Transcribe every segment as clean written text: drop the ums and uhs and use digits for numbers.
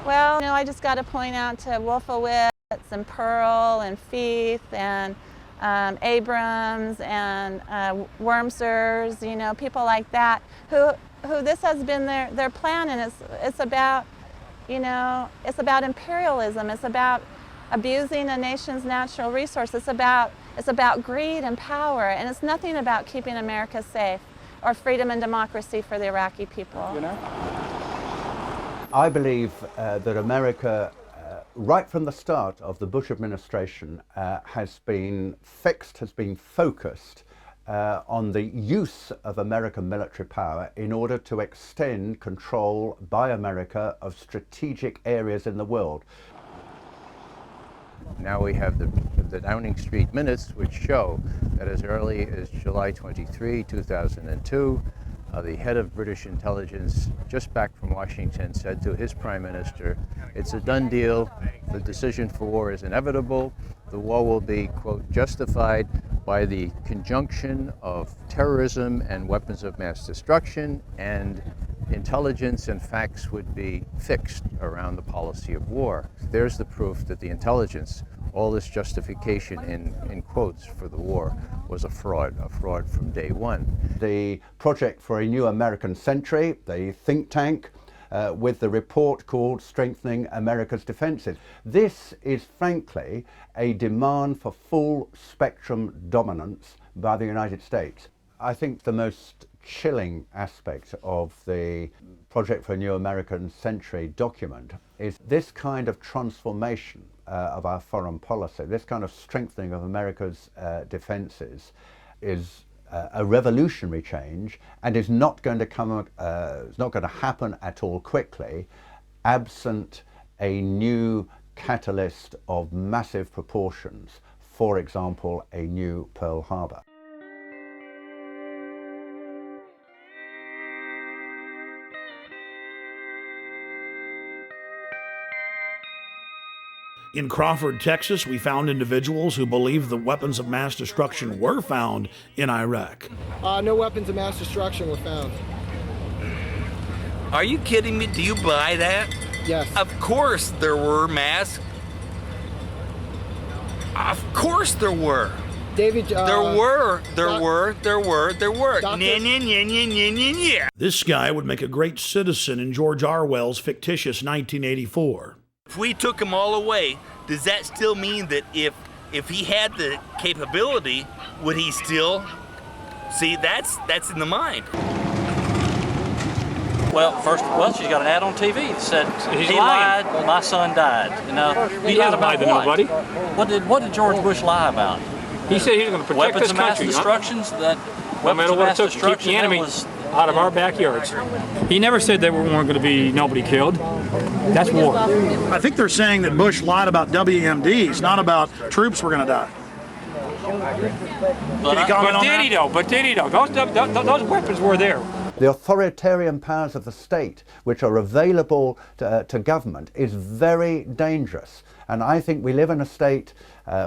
Well, I just got to point out to Wolfowitz and Pearl and Feith and Abrams and Wormsers, people like that, who this has been their plan, and it's about, it's about imperialism. It's about abusing a nation's natural resources. It's about greed and power, and it's nothing about keeping America safe or freedom and democracy for the Iraqi people. I believe that America, right from the start of the Bush administration, has been focused on the use of American military power in order to extend control by America of strategic areas in the world. Now we have the Downing Street minutes, which show that as early as July 23, 2002, the head of British intelligence, just back from Washington, said to his prime minister, "It's a done deal. The decision for war is inevitable. The war will be, quote, justified by the conjunction of terrorism and weapons of mass destruction, and intelligence and facts would be fixed around the policy of war." There's the proof that the intelligence, all this justification in quotes for the war, was a fraud from day one. The Project for a New American Century, the think tank, with the report called Strengthening America's Defenses. This is frankly a demand for full spectrum dominance by the United States. I think the most chilling aspect of the Project for a New American Century document is this kind of transformation of our foreign policy, this kind of strengthening of America's defenses is a revolutionary change, and is not going to happen at all quickly, absent a new catalyst of massive proportions. For example, a new Pearl Harbor. In Crawford, Texas, we found individuals who believe the weapons of mass destruction were found in Iraq. No weapons of mass destruction were found. Are you kidding me? Do you buy that? Yes. Of course there were mass. Of course there were. David, there were. Yeah. This guy would make a great citizen in George Orwell's fictitious 1984. If we took them all away, does that still mean that if he had the capability, would he still? See, that's in the mind. Well, she's got an ad on TV that said he lied, my son died. He hasn't lied to nobody. What did George Bush lie about? He said he was going to protect this country. Weapons of mass destructions. No matter what it took to keep the enemy out of our backyards. He never said there weren't going to be nobody killed. That's war. I think they're saying that Bush lied about WMDs, not about troops were going to die. But did he though? Those weapons were there. The authoritarian powers of the state, which are available to government, is very dangerous. And I think we live in a state,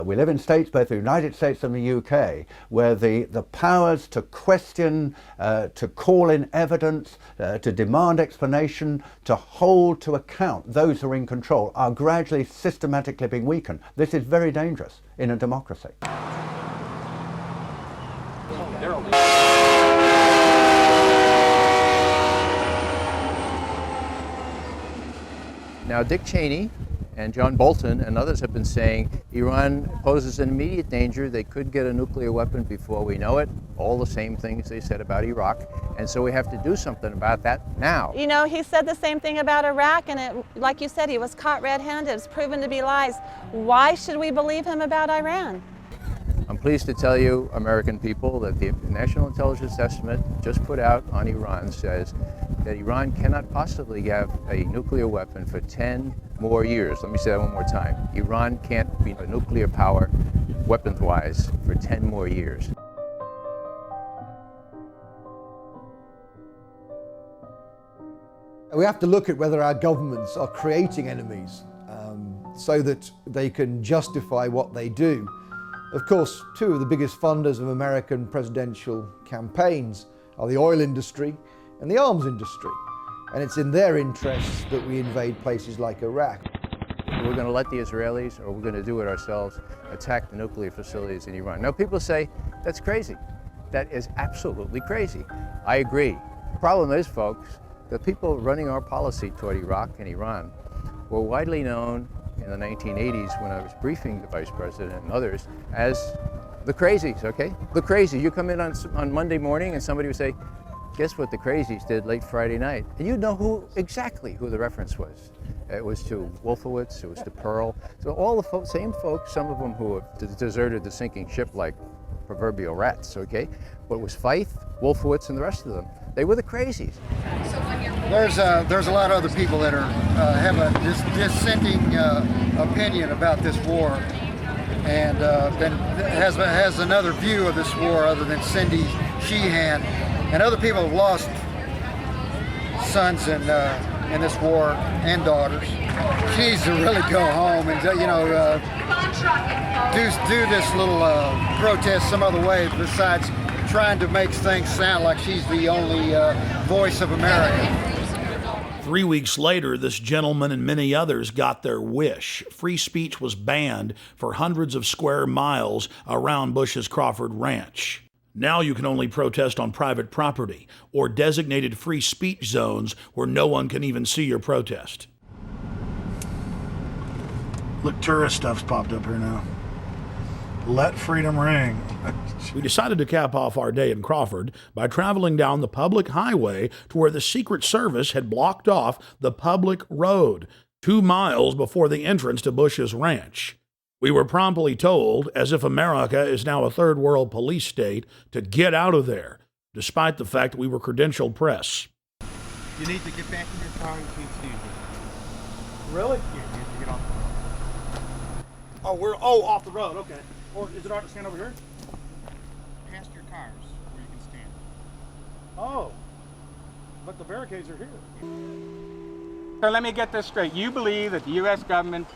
we live in states, both the United States and the UK, where the powers to question, to call in evidence, to demand explanation, to hold to account those who are in control, are gradually systematically being weakened. This is very dangerous in a democracy. Now, Dick Cheney and John Bolton and others have been saying Iran poses an immediate danger. They could get a nuclear weapon before we know it. All the same things they said about Iraq. And so we have to do something about that now. He said the same thing about Iraq, and like you said, he was caught red-handed. It's proven to be lies. Why should we believe him about Iran? I'm pleased to tell you, American people, that the National Intelligence Estimate just put out on Iran says that Iran cannot possibly have a nuclear weapon for 10 more years. Let me say that one more time. Iran can't be a nuclear power, weapons-wise, for 10 more years. We have to look at whether our governments are creating enemies so that they can justify what they do. Of course, two of the biggest funders of American presidential campaigns are the oil industry and the arms industry. and it's in their interests that we invade places like Iraq. We're going to let the Israelis, or we're going to do it ourselves, attack the nuclear facilities in Iran. Now, people say that's crazy. That is absolutely crazy. I agree. The problem is, folks, the people running our policy toward Iraq and Iran were widely known in the 1980s when I was briefing the Vice President and others as the crazies, okay? The crazies. You come in on Monday morning and somebody would say, guess what the crazies did late Friday night? And you'd know exactly who the reference was. It was to Wolfowitz, it was to Pearl. So all the same folks, some of them who have deserted the sinking ship like proverbial rats, okay? But it was Feith, Wolfowitz, and the rest of them. They were the crazies. There's a lot of other people that have a dissenting opinion about this war, and has another view of this war other than Cindy Sheehan, and other people have lost sons in this war and daughters. She needs to really go home and do this little protest some other way besides trying to make things sound like she's the only voice of America. 3 weeks later, this gentleman and many others got their wish. Free speech was banned for hundreds of square miles around Bush's Crawford Ranch. Now you can only protest on private property or designated free speech zones where no one can even see your protest. Look, tourist stuff's popped up here now. Let freedom ring. We decided to cap off our day in Crawford by traveling down the public highway to where the Secret Service had blocked off the public road 2 miles before the entrance to Bush's ranch. We were promptly told, as if America is now a third world police state, to get out of there, despite the fact that we were credentialed press. You need to get back in your car and keep standing. Really? Yeah, you have to get off the road. Oh, we're off the road, okay. Or is it all right to stand over here? Past your cars where you can stand. Oh, but the barricades are here. So let me get this straight. You believe that the U.S. government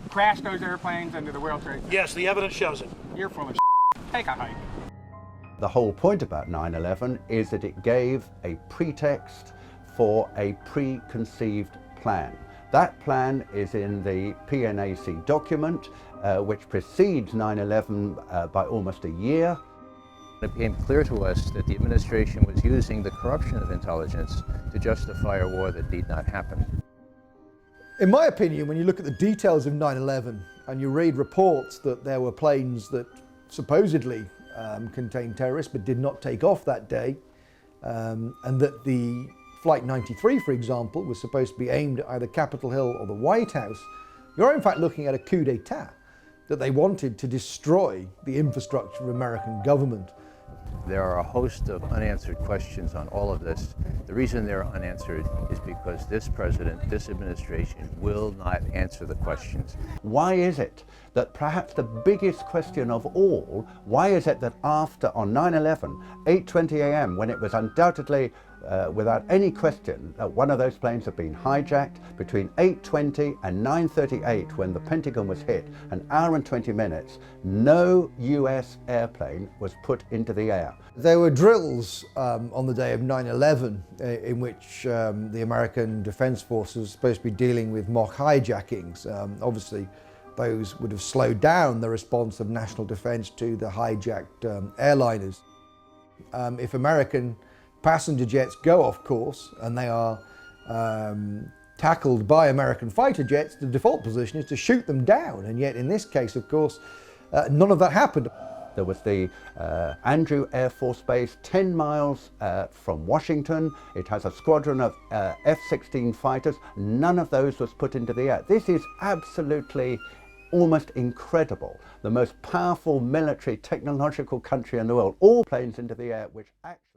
crashed those airplanes into the World Trade Center? Yes, the evidence shows it. You're full of Take a hike. The whole point about 9/11 is that it gave a pretext for a preconceived plan. That plan is in the PNAC document, which precedes 9/11 by almost a year. It became clear to us that the administration was using the corruption of intelligence to justify a war that need not happen. In my opinion, when you look at the details of 9/11 and you read reports that there were planes that supposedly contained terrorists but did not take off that day, and that the Flight 93, for example, was supposed to be aimed at either Capitol Hill or the White House, you're in fact looking at a coup d'etat, that they wanted to destroy the infrastructure of American government. There are a host of unanswered questions on all of this. The reason they're unanswered is because this president, this administration, will not answer the questions. Why is it that perhaps the biggest question of all, why is it that after, on 9/11, 8:20 a.m., when it was undoubtedly, without any question, that one of those planes had been hijacked, between 8:20 and 9:38, when the Pentagon was hit, an hour and 20 minutes, no US airplane was put into the air. There were drills on the day of 9/11 in which the American Defense Force was supposed to be dealing with mock hijackings. Obviously, those would have slowed down the response of national defense to the hijacked airliners. If American passenger jets go off course and they are tackled by American fighter jets, the default position is to shoot them down. And yet in this case, of course, none of that happened. There was the Andrew Air Force Base 10 miles from Washington. It has a squadron of F-16 fighters. None of those was put into the air. This is absolutely almost incredible. The most powerful military technological country in the world, all planes into the air, which actually